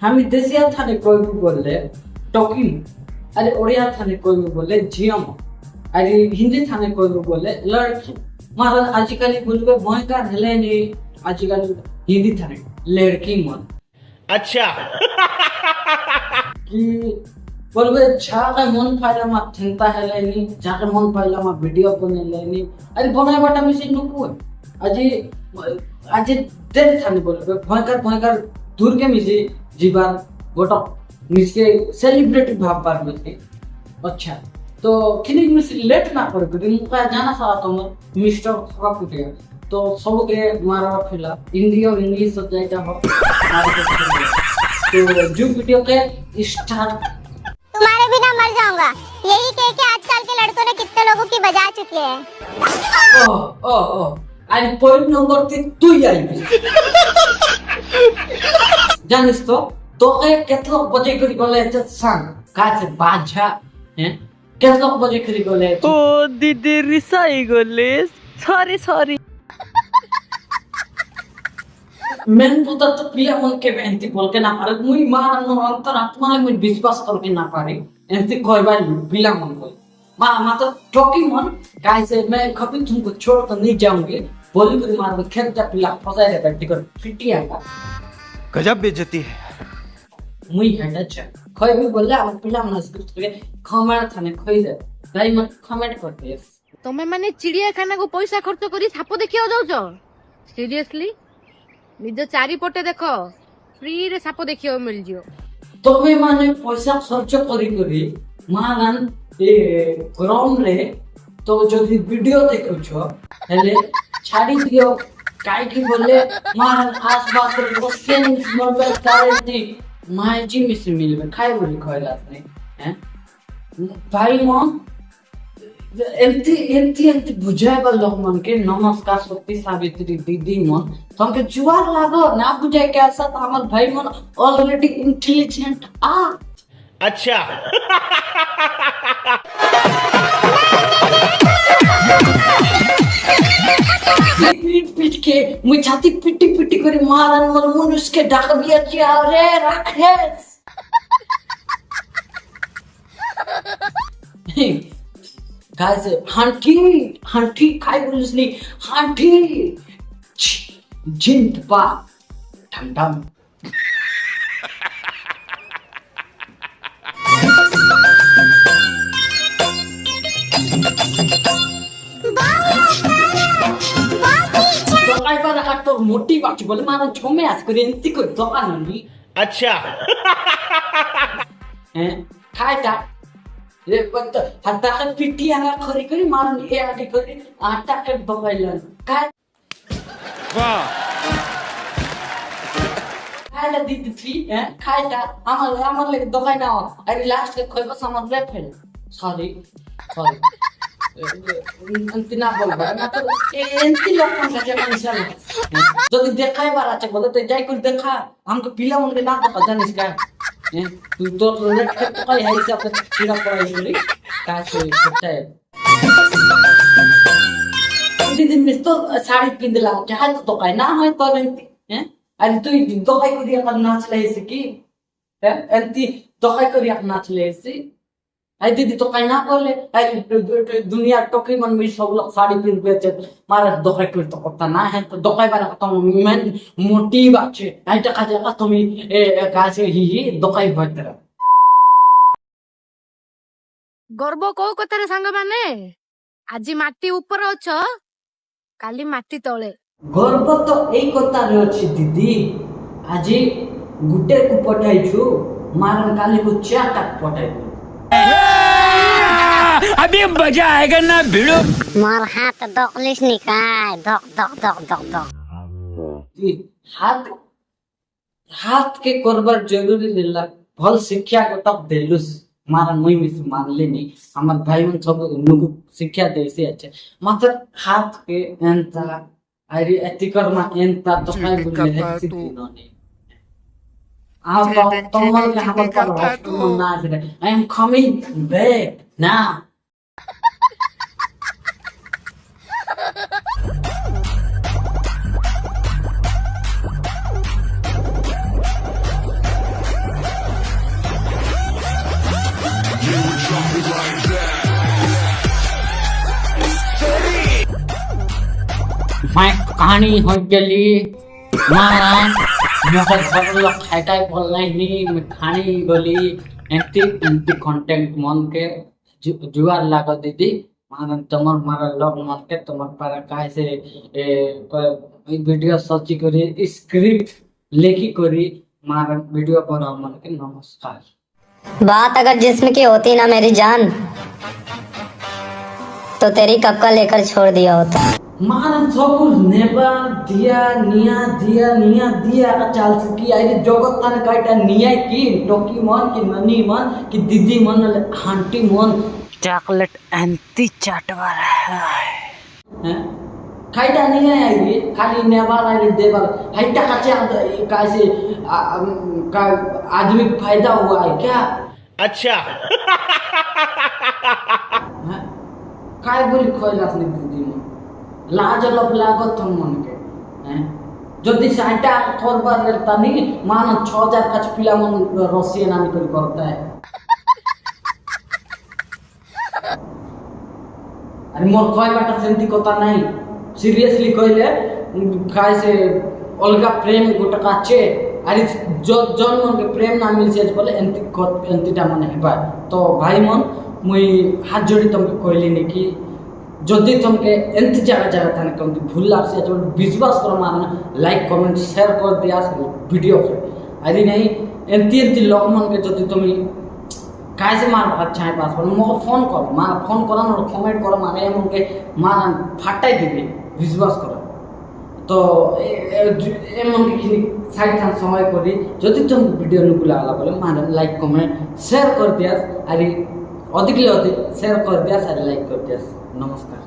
हामी देशिया थाने कहबू बोले टॉकिंग अरे ओडिया थाने कहबू बोले झियम अरे हिंदी थाने कहबू बोले लड़की महाराज आजिकाली बोलबे भयंकर हेले नी आजिकाली हिंदी थाने लड़की मन अच्छा कि बोलबे छाके मन फाइला मा थिंता हेले नी जाके मन फाइला मा वीडियो बने लेनी अरे बनाय बाटा मिसी नुकु আজি আজি देर थाने बोलबे भयंकर दूर के मिसी जीवन गोटा मिसके सेलिब्रिटी भाव पार मिसके अच्छा तो किनी मिसी लेट ना कर गुडी मुका जाना सा तो मिस्टर खा कुटे तो सब के मारा फिला हिंदी और इंग्लिश सब्जेक्ट हो तो जो वीडियो के स्टार्ट तुम्हारे बिना मर जाऊंगा यही कह के आजकल के लड़कों ने कितने लोगों की बजा चुके हैं ओ आज पॉइंट नंबर 3 तू ही आई जानिस तो केतलो बजे करी गले सांग काचे बाजा हैं केतलो बजे करी गले ओ दीदी रिसाई गले सॉरी मैं तो पिया मन के एंती बोल के ना पारे मुई मारन अंतर आत्मा ले मुई विश्वास करके ना पारे एंती कहबा पिला मन को मां तो टॉकिंग मन गाइस मैं कभी तुमको छोड़ तो नहीं जाऊंगी बोली कर मार खेत जा पिला फसाए रे बैठी कर फिटी आएगा गजब बेइज्जती है मुई हेडा छ खय भी बोले हम पिला मन स्क्रिप्ट के कमेंट थाने खय दे भाई मत कमेंट करते तमे माने चिड़ियाखाना को पैसा खर्च करी साप देखियो जाउछो सीरियसली निज चारि पटे देखो फ्री रे साप देखियो मिल जियो तमे माने पैसा खर्च करी मानन ए ग्राउंड रे तो जदी वीडियो देखो छ हेले छाड़ी दियो काई की बोले मारन आसपास रे क्वेश्चन मोबाइल तारेती माजी मिस मिलबे खाइ बोली खयला नहीं हैं भाई मॉम एंती बुझाएगा लोग मन के नमस्कार सती सावित्री दीदी मन तुमके जुआर लागो ना बुझाए कैसा तो हमर भाई मन ऑलरेडी इंटेलिजेंट आ अच्छा पीट के मुई छाती पिटी करे मारन मोर मनुष्य के डाक बिया चिया रे राखेस गाइस हंटी खाई बोलसनी हंटी जिंद पा ठंडम দোকাই পা রাখা তোর মোটি বাচ্চা বলে মানে ঝমে আজ করে এন্তি করে দোকান নি अच्छा হ্যাঁ খাইটা रे बत हत्ता के पिटी आगा खरी करी मारन ए आटी करी आटा के बगाइलन काय वाह खाइला दीदी थी हैं खाइटा हमर ले दगाई ना अरे लास्ट के खोइबो समझ ले फेल सॉरी अंतिना बोलबा ना तो एंती लोग का जे मनसल যদি দেখাই বারাতে বলে তো যাই করে দেখা हमको पिला मन के ना तो जानिस का तू तो लेट के तो कहीं है हिसाब से चिड़ा पड़ा है का से होता है दीदी मिस तो साड़ी पिंद ला चाहे तो कहीं ना है तो नहीं हैं अरे तू तो कहीं को दिया कर नाच ले से की हैं एंती तो कहीं को दिया नाच ले से आई दीदी तो कहीं ना बोले आई दुनिया टोकी मन में सब लोग साड़ी पिन बेचे मारा दोकाई कर तो पता ना है तो दोकाई बारा तो मैं मोटी बाचे आई टका जगह तुम ए कासे ही दोकाई भतरा गर्व को कथारे सांग माने আজি माटी ऊपर अछ काली माटी तळे गर्व तो एई कथा रे अछि दीदी আজি गुटे को पठाइछु मारन काली को चाटा पठाइछु अभी मजा आएगा ना भिड़ो मोर हाथ दकलिस निकाय दक हाथ के करबार जरूरी दिला भल शिक्षा को तब देलुस मारा मुई मिस मानले नहीं हमर भाई मन सब नुगु शिक्षा देसे अच्छे मात्र हाथ के एंता अरे एतिकर मा एंता तो काय बोले है सिद्धि ननी आप तो मन के हमर पर हॉस्टल ना आसे I am coming back now मैं कहानी हो गली मारा मोको घर लोग खाइटाई बोलनी मैं कहानी गली एंती एंती कंटेंट मन के जुआर लागो दीदी मारा तमर मारा लोग मन के तमर पारा काहे से वीडियो सर्च करी स्क्रिप्ट लेखी करी मारा वीडियो बना मन के नमस्कार। बात अगर जिस्म की होती ना मेरी जान तो तेरी कक्का लेकर छोड़ दिया होता। मारन सब नेबा दिया का चाल की आई जगत थाने काटा निया की टोकी मन की ननी मन की दीदी मन आंटी मन चॉकलेट एंटी चाटवार हैं काटा निया आई खाली नेबा आई देवर हाइटा काचे कैसे का आदमी फायदा हुआ है क्या? अच्छा काय बोली खोइलास नि दीदी मन लाज लब लागत हम मन के हैं जदि साइटा करबार तानी मान 6000 काच पिला मन रसिया नामी कर करता है। अरे मोर कय बाटा सेंती कथा नहीं सीरियसली कहले काय से अलगा प्रेम गोटा काचे अरे जन मन के प्रेम ना मिल से बोले एंतीटा मन हेबा तो भाई मन मुई हाथ जोड़ी तुमके कहली नि कि जदि तुमके एंत जगह थाने कम भूल लाग से जो विश्वास करो मान लाइक कमेंट शेयर कर दिया वीडियो के अरे नहीं एंती लोग मन के जदि तुम काय से मार भात छाए पास पर मोको फोन करो मान फोन करो ना कमेंट करो मान मन के मान फाटाई दिबी विश्वास करो तो ए मन के खिनी साइड थान समय करी जदि तुम वीडियो नुकुला वाला बोले मान लाइक कमेंट शेयर कर दिया अरे अधिक ले अधिक शेयर कर दिया लाइक कर दिया। नमस्कार।